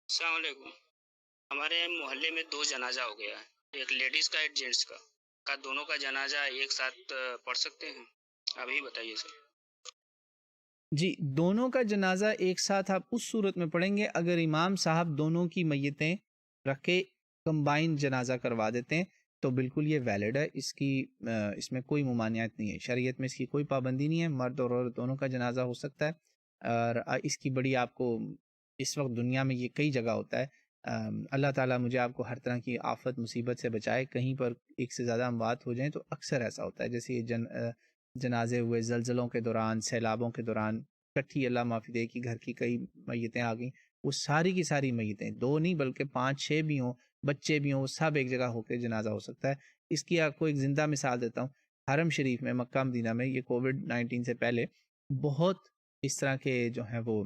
السلام علیکم. ہمارے محلے میں دو جنازہ ہو گیا ہے، ایک لیڈیز کا ایک جینٹس کا دونوں کا جنازہ ایک ساتھ پڑھ سکتے ہیں؟ ابھی بتائیے سر. جی، دونوں کا جنازہ ایک ساتھ آپ اس صورت میں پڑھیں گے اگر امام صاحب دونوں کی میتیں رکھ کے کمبائن جنازہ کروا دیتے ہیں تو بالکل یہ ویلڈ ہے. اس میں کوئی ممانعت نہیں ہے، شریعت میں اس کی کوئی پابندی نہیں ہے. مرد اور عورت دونوں کا جنازہ ہو سکتا ہے. اور اس کی بڑی آپ کو اس وقت دنیا میں یہ کئی جگہ ہوتا ہے. اللہ تعالیٰ مجھے آپ کو ہر طرح کی آفت مصیبت سے بچائے. کہیں پر ایک سے زیادہ اموات ہو جائیں تو اکثر ایسا ہوتا ہے، جیسے یہ جنازے ہوئے زلزلوں کے دوران، سیلابوں کے دوران، کٹھی اللہ معافی دے کہ گھر کی کئی میتیں آ گئیں. وہ ساری کی ساری میتیں، دو نہیں بلکہ 5-6 بھی ہوں، بچے بھی ہوں، وہ سب ایک جگہ ہو کے جنازہ ہو سکتا ہے. اس کی آپ کو ایک زندہ مثال دیتا ہوں. حرم شریف میں، مکہ مدینہ میں، یہ کووڈ-19 سے پہلے بہت اس طرح کے جو ہیں وہ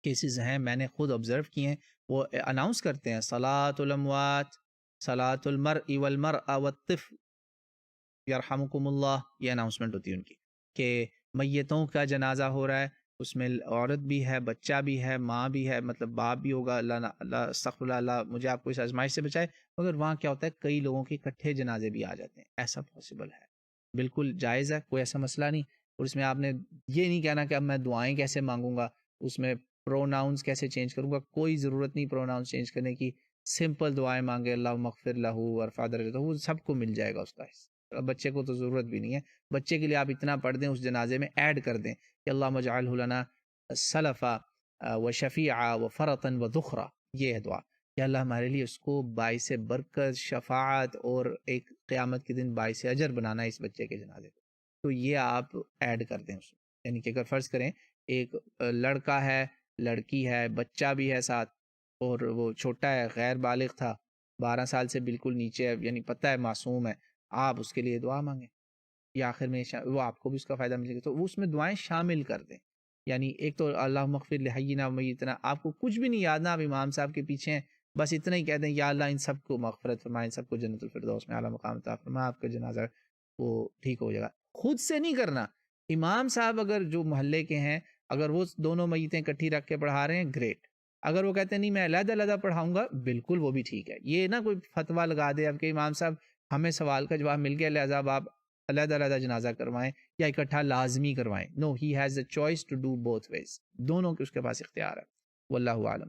کیسز ہیں، میں نے خود آبزرو کیے ہیں. وہ اناؤنس کرتے ہیں صلاۃ الاموات، صلاۃ المرء والمرأة والطفل یرحمکم اللہ. یہ اناؤنسمنٹ ہوتی ہے ان کی کہ میتوں کا جنازہ ہو رہا ہے، اس میں عورت بھی ہے، بچہ بھی ہے، ماں بھی ہے، مطلب باپ بھی ہوگا. اللہ استغفر اللہ مجھے آپ کو اس آزمائش سے بچائے. مگر وہاں کیا ہوتا ہے، کئی لوگوں کے اکٹھے جنازے بھی آ جاتے ہیں. ایسا پاسبل ہے، بالکل جائز ہے، کوئی ایسا مسئلہ نہیں. اور اس میں آپ نے یہ نہیں کہنا کہ اب میں دعائیں کیسے مانگوں گا، اس میں پروناؤنس کیسے چینج کروں گا. کوئی ضرورت نہیں پروناؤنس چینج کرنے کی. سمپل دعائیں مانگے، اللہ مغفر لہ وارفع درجتہ، وہ سب کو مل جائے گا اس کا حصہ. بچے کو تو ضرورت بھی نہیں ہے. بچے کے لیے آپ اتنا پڑھ دیں، اس جنازے میں ایڈ کر دیں کہ اللہم اجعلہ لنا سلفا و شفیعا و فرطا و ذخرا. یہ ہے دعا کہ اللہ ہمارے لیے اس کو باعث برکت، شفاعت اور ایک قیامت کے دن باعث اجر بنانا ہے اس بچے کے جنازے کو. تو یہ آپ ایڈ کر دیں اس میں. یعنی کہ اگر فرض کریں ایک لڑکا ہے، لڑکی ہے، بچہ بھی ہے ساتھ، اور وہ چھوٹا ہے، غیر بالغ تھا، 12 سال سے بالکل نیچے ہے، یعنی پتہ ہے معصوم ہے، آپ اس کے لیے دعا مانگیں یا آخر میں وہ آپ کو بھی اس کا فائدہ ملے گا. تو وہ اس میں دعائیں شامل کر دیں. یعنی ایک تو اللہم اغفر لحینا و میتنا، آپ کو کچھ بھی نہیں یاد نا، آپ امام صاحب کے پیچھے ہیں، بس اتنا ہی کہہ دیں یا اللہ ان سب کو مغفرت فرما، ان سب کو جنت الفردوس میں اعلیٰ مقام عطا فرما، آپ کا جنازہ وہ ٹھیک ہو جائے گا. خود سے نہیں کرنا. امام صاحب اگر جو محلے کے ہیں، اگر وہ دونوں میتیں اکٹھی رکھ کے پڑھا رہے ہیں، گریٹ. اگر وہ کہتے ہیں نہیں میں علیحدہ علیحدہ پڑھاؤں گا، بالکل وہ بھی ٹھیک ہے. یہ نہ کوئی فتویٰ لگا دے اب کہ امام صاحب ہمیں سوال کا جواب مل گیا لہذا آپ علیحدہ علیحدہ جنازہ کروائیں یا اکٹھا لازمی کروائیں. No, he has a choice to do both ways. دونوں کے اس کے پاس اختیار ہے. واللہ عالم.